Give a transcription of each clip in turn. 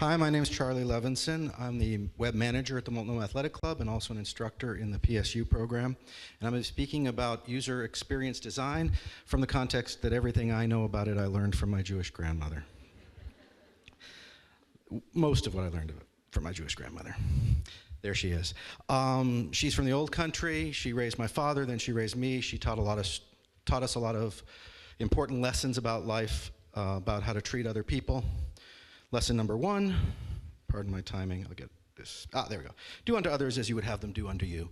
Hi, my name is Charlie Levenson. I'm the web manager at the Multnomah Athletic Club and also an instructor in the PSU program. And I'm speaking about user experience design from the context that everything I know about it I learned from my Jewish grandmother. Most of what I learned from my Jewish grandmother. There she is. She's from the old country. She raised my father, then she raised me. She taught us a lot of important lessons about life, about how to treat other people. Lesson number 1, pardon my timing, I'll get this. There we go. Do unto others as you would have them do unto you.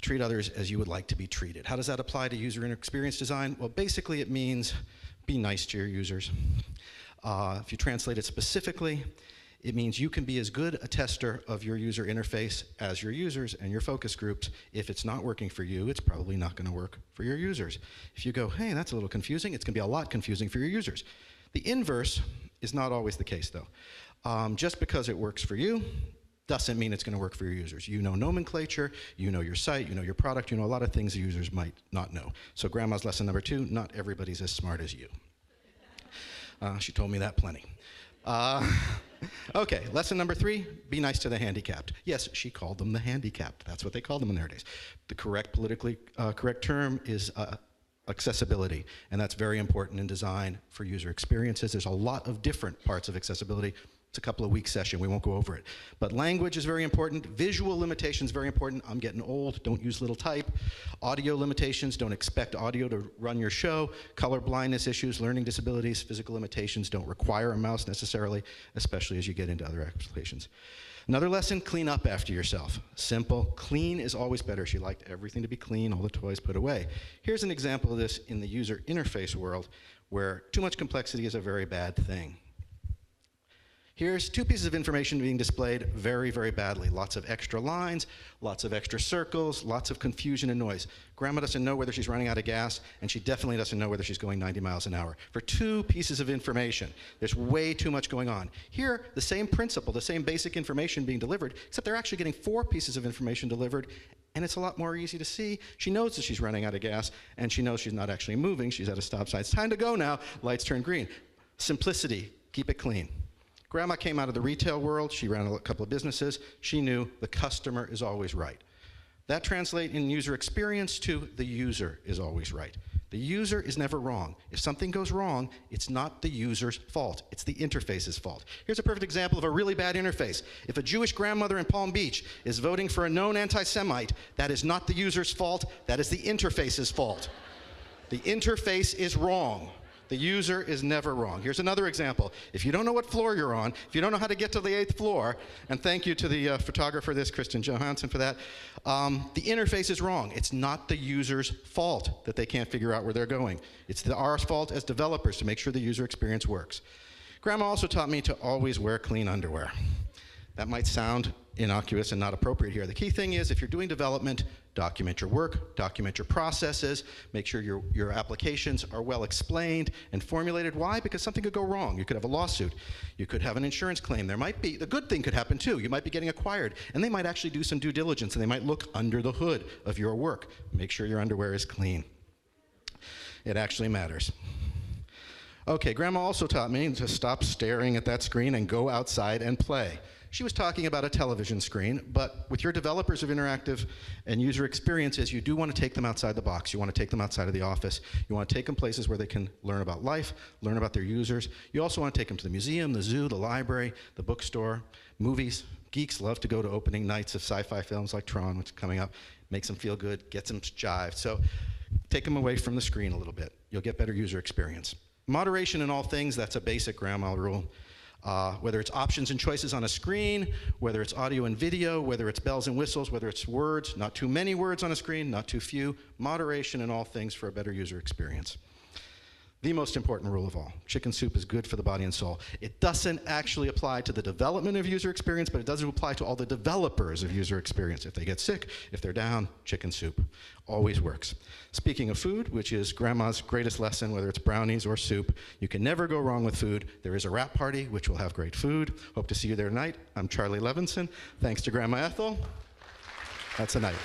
Treat others as you would like to be treated. How does that apply to user experience design? Well, basically it means be nice to your users. If you translate it specifically, it means you can be as good a tester of your user interface as your users and your focus groups. If it's not working for you, it's probably not going to work for your users. If you go, hey, that's a little confusing, it's going to be a lot confusing for your users. The inverse is not always the case, though. Just because it works for you doesn't mean it's going to work for your users. You know nomenclature, you know your site, you know your product, you know a lot of things the users might not know. So grandma's lesson number 2, not everybody's as smart as you. She told me that plenty. Okay, lesson number 3, be nice to the handicapped. Yes, she called them the handicapped. That's what they called them in their days. The politically correct term is accessibility, and that's very important in design for user experiences. There's a lot of different parts of accessibility. It's a couple of week session, we won't go over it. But language is very important, visual limitations very important. I'm getting old, don't use little type. Audio limitations, don't expect audio to run your show. Color blindness issues, learning disabilities, physical limitations don't require a mouse necessarily, especially as you get into other applications. Another lesson, clean up after yourself. Simple, clean is always better. She liked everything to be clean, all the toys put away. Here's an example of this in the user interface world where too much complexity is a very bad thing. Here's 2 pieces of information being displayed very, very badly. Lots of extra lines, lots of extra circles, lots of confusion and noise. Grandma doesn't know whether she's running out of gas, and she definitely doesn't know whether she's going 90 miles an hour. For 2 pieces of information, there's way too much going on. Here, the same principle, the same basic information being delivered, except they're actually getting 4 pieces of information delivered, and it's a lot more easy to see. She knows that she's running out of gas, and she knows she's not actually moving. She's at a stop sign. It's time to go now. Lights turn green. Simplicity, keep it clean. Grandma came out of the retail world. She ran a couple of businesses. She knew the customer is always right. That translates in user experience to the user is always right. The user is never wrong. If something goes wrong, it's not the user's fault. It's the interface's fault. Here's a perfect example of a really bad interface. If a Jewish grandmother in Palm Beach is voting for a known anti-Semite, that is not the user's fault. That is the interface's fault. The interface is wrong. The user is never wrong. Here's another example. If you don't know what floor you're on, if you don't know how to get to the 8th floor, and thank you to the photographer, Kristen Johansson, for that, the interface is wrong. It's not the user's fault that they can't figure out where they're going. It's our fault as developers to make sure the user experience works. Grandma also taught me to always wear clean underwear. That might sound innocuous and not appropriate here. The key thing is, if you're doing development, document your work, document your processes, make sure your applications are well explained and formulated. Why? Because something could go wrong. You could have a lawsuit. You could have an insurance claim. There might be, the good thing could happen too. You might be getting acquired, and they might actually do some due diligence, and they might look under the hood of your work. Make sure your underwear is clean. It actually matters. Okay, Grandma also taught me to stop staring at that screen and go outside and play. She was talking about a television screen, but with your developers of interactive and user experiences, you do want to take them outside the box. You want to take them outside of the office. You want to take them places where they can learn about life, learn about their users. You also want to take them to the museum, the zoo, the library, the bookstore, movies. Geeks love to go to opening nights of sci-fi films like Tron, which is coming up. Makes them feel good, gets them jived. So take them away from the screen a little bit. You'll get better user experience. Moderation in all things, that's a basic grandma rule. Whether it's options and choices on a screen, whether it's audio and video, whether it's bells and whistles, whether it's words, not too many words on a screen, not too few. Moderation in all things for a better user experience. The most important rule of all, chicken soup is good for the body and soul. It doesn't actually apply to the development of user experience, but it does apply to all the developers of user experience. If they get sick, if they're down, chicken soup always works. Speaking of food, which is grandma's greatest lesson, whether it's brownies or soup, you can never go wrong with food. There is a wrap party, which will have great food. Hope to see you there tonight. I'm Charlie Levenson. Thanks to Grandma Ethel. That's a night.